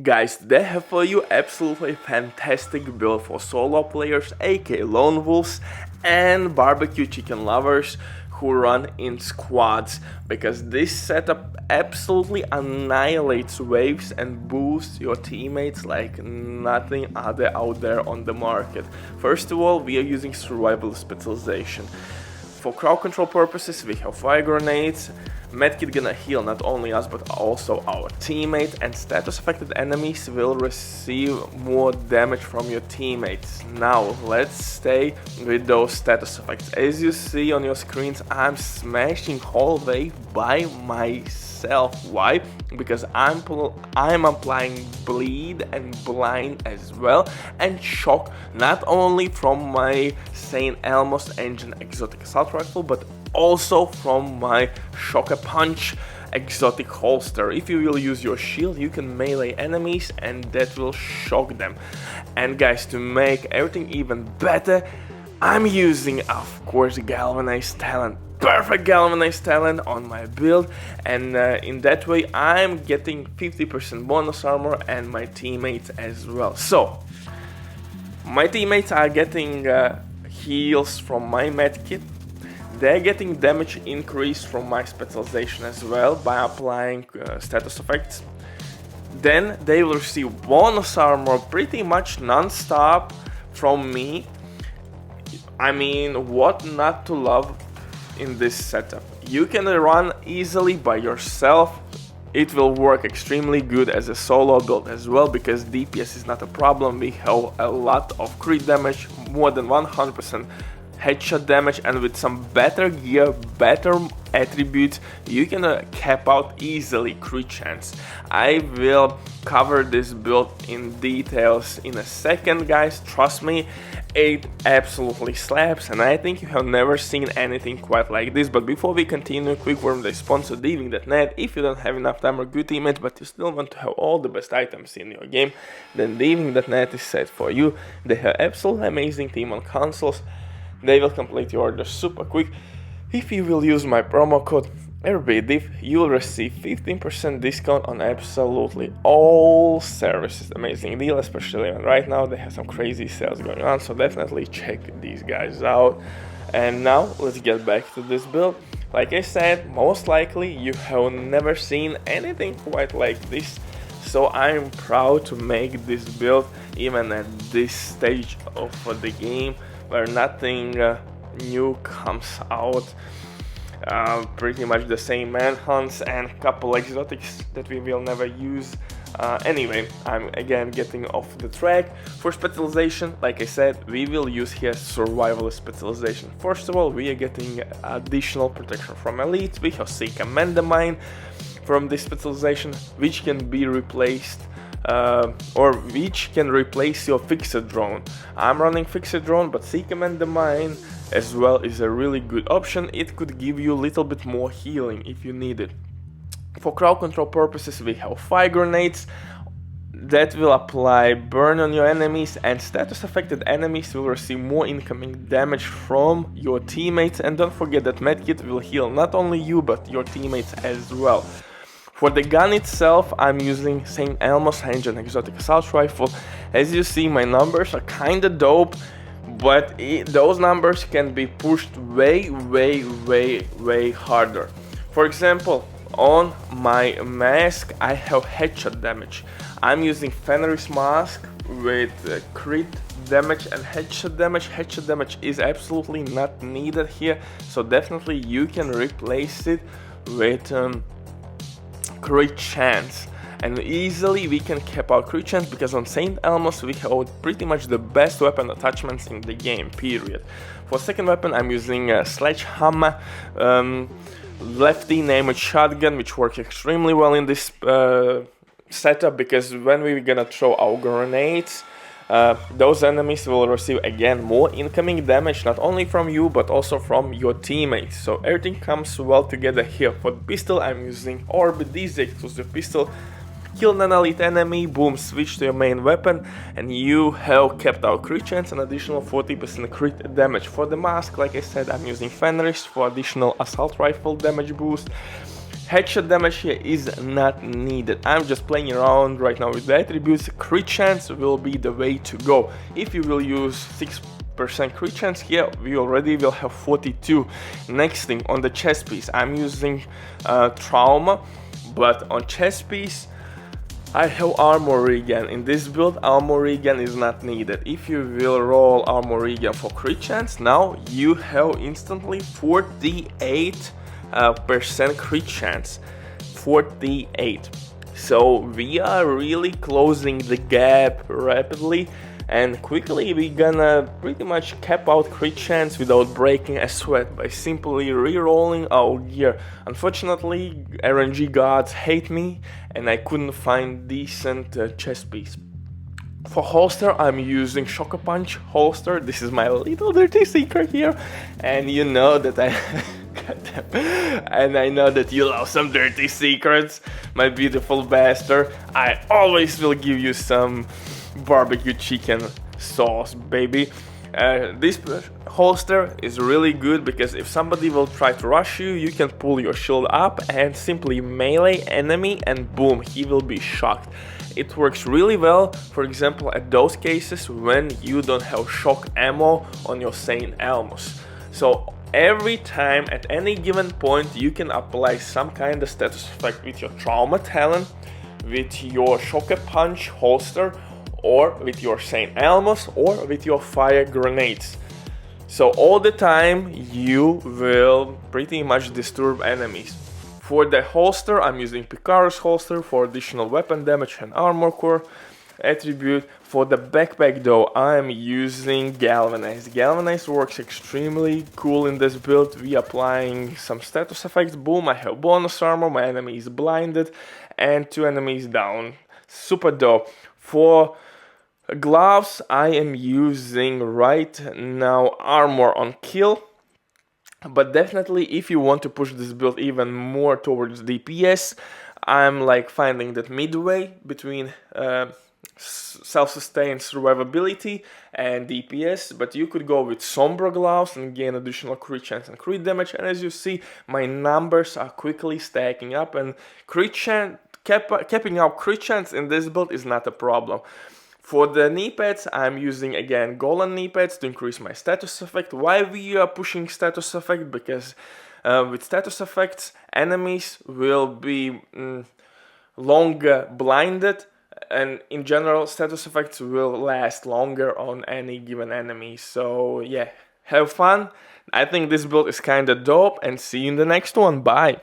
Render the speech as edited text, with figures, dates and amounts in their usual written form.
Guys, they have for you absolutely fantastic build for solo players, aka lone wolves and barbecue chicken lovers who run in squads, because this setup absolutely annihilates waves and boosts your teammates like nothing other out there on the market. First of all, we are using survival specialization. For crowd control purposes, we have fire grenades. Medkit gonna heal not only us but also our teammate, and status affected enemies will receive more damage from your teammates. Now let's stay with those status effects. As you see on your screens, I'm smashing whole wave by myself. Why? Because I'm applying bleed and blind as well, and shock not only from my Saint Elmos engine exotic assault rifle but also from my Shocker Punch exotic holster. If you will use your shield, you can melee enemies and that will shock them. And guys, to make everything even better, I'm using, of course, galvanized talent. Perfect galvanized talent on my build, and in that way I'm getting 50% bonus armor and my teammates as well. So my teammates are getting heals from my medkit. They're getting damage increase from my specialization as well by applying status effects. Then they will receive bonus armor pretty much non-stop from me. I mean, what not to love in this setup? You can run easily by yourself. It will work extremely good as a solo build as well, because DPS is not a problem. We have a lot of crit damage, more than 100% headshot damage, and with some better gear, better attributes, you can cap out easily crit chance. I will cover this build in details in a second, guys. Trust me, it absolutely slaps, and I think you have never seen anything quite like this. But before we continue, quick word from the sponsor Diving.net. If you don't have enough time or good teammates but you still want to have all the best items in your game, then Diving.net is set for you. They have absolutely amazing team on consoles. They will complete your order super quick. If you will use my promo code RBDIV, you will receive 15% discount on absolutely all services. Amazing deal, especially right now they have some crazy sales going on, so definitely check these guys out. And now let's get back to this build. Like I said, most likely you have never seen anything quite like this, so I'm proud to make this build even at this stage of the game, where nothing new comes out. Pretty much the same manhunts and couple exotics that we will never use. Anyway, I'm again getting off the track. For specialization, like I said, we will use here survival specialization. First of all, we are getting additional protection from elite. We have Seek and Mend the Mine from this specialization, which can be replaced or which can replace your fixed drone. I'm running fixed drone, but Seek and Mend the Mine as well is a really good option. It could give you a little bit more healing if you need it. For crowd control purposes, we have fire grenades that will apply burn on your enemies, and status affected enemies will receive more incoming damage from your teammates. And don't forget that medkit will heal not only you but your teammates as well. For the gun itself, I'm using Saint Elmos engine exotic assault rifle. As you see, my numbers are kinda dope, but those numbers can be pushed way harder. For example, on my mask I have headshot damage. I'm using Fenris mask with crit damage and headshot damage. Headshot damage is absolutely not needed here, so definitely you can replace it with crit chance, and easily we can cap out crit chance, because on Saint Elmos we have pretty much the best weapon attachments in the game, period. For second weapon I'm using a sledgehammer, lefty named shotgun, which works extremely well in this setup, because when we're gonna throw our grenades, those enemies will receive again more incoming damage, not only from you but also from your teammates. So everything comes well together here. For the pistol I'm using Orbit, this exclusive pistol. Kill an elite enemy, boom, switch to your main weapon, and you have kept out crit chance and additional 40% crit damage. For the mask, like I said, I'm using Fenris for additional assault rifle damage boost. Headshot damage here is not needed. I'm just playing around right now with the attributes. Crit chance will be the way to go. If you will use 6% crit chance here, we already will have 42. Next thing, on the chest piece, I'm using trauma, but on chest piece I have armor regen. In this build, armor regen is not needed. If you will roll armor regen for crit chance, now you have instantly 48% crit chance. 48. So we are really closing the gap rapidly and quickly. We're gonna pretty much cap out crit chance without breaking a sweat by simply re-rolling our gear. Unfortunately, RNG gods hate me and I couldn't find decent chest piece. For holster, I'm using Shocker Punch holster. This is my little dirty secret here, and you know that I and I know that you love some dirty secrets, my beautiful bastard. I always will give you some barbecue chicken sauce, baby. This holster is really good because if somebody will try to rush you, you can pull your shield up and simply melee enemy and boom, he will be shocked. It works really well, for example, at those cases when you don't have shock ammo on your Saint Elmos. So every time at any given point you can apply some kind of status effect with your trauma talent, with your Shocker Punch holster, or with your Saint Elmos, or with your fire grenades. So all the time you will pretty much disturb enemies. For the holster, I'm using Picaro's holster for additional weapon damage and armor core attribute. For the backpack though, I'm using Galvanized. Galvanized works extremely cool in this build. We applying some status effects. Boom, I have bonus armor, my enemy is blinded, and 2 enemies down. Super dope. For gloves, I am using right now armor on kill. But definitely, if you want to push this build even more towards DPS, I'm like finding that midway between self-sustained survivability and DPS. But you could go with Sombra gloves and gain additional crit chance and crit damage. And as you see, my numbers are quickly stacking up, and crit chance, capping out crit chance in this build is not a problem. For the knee pads, I'm using again golden knee pads to increase my status effect. Why we are pushing status effect? Because with status effects, enemies will be longer blinded, and in general, status effects will last longer on any given enemy. So yeah, have fun. I think this build is kinda dope, and see you in the next one. Bye.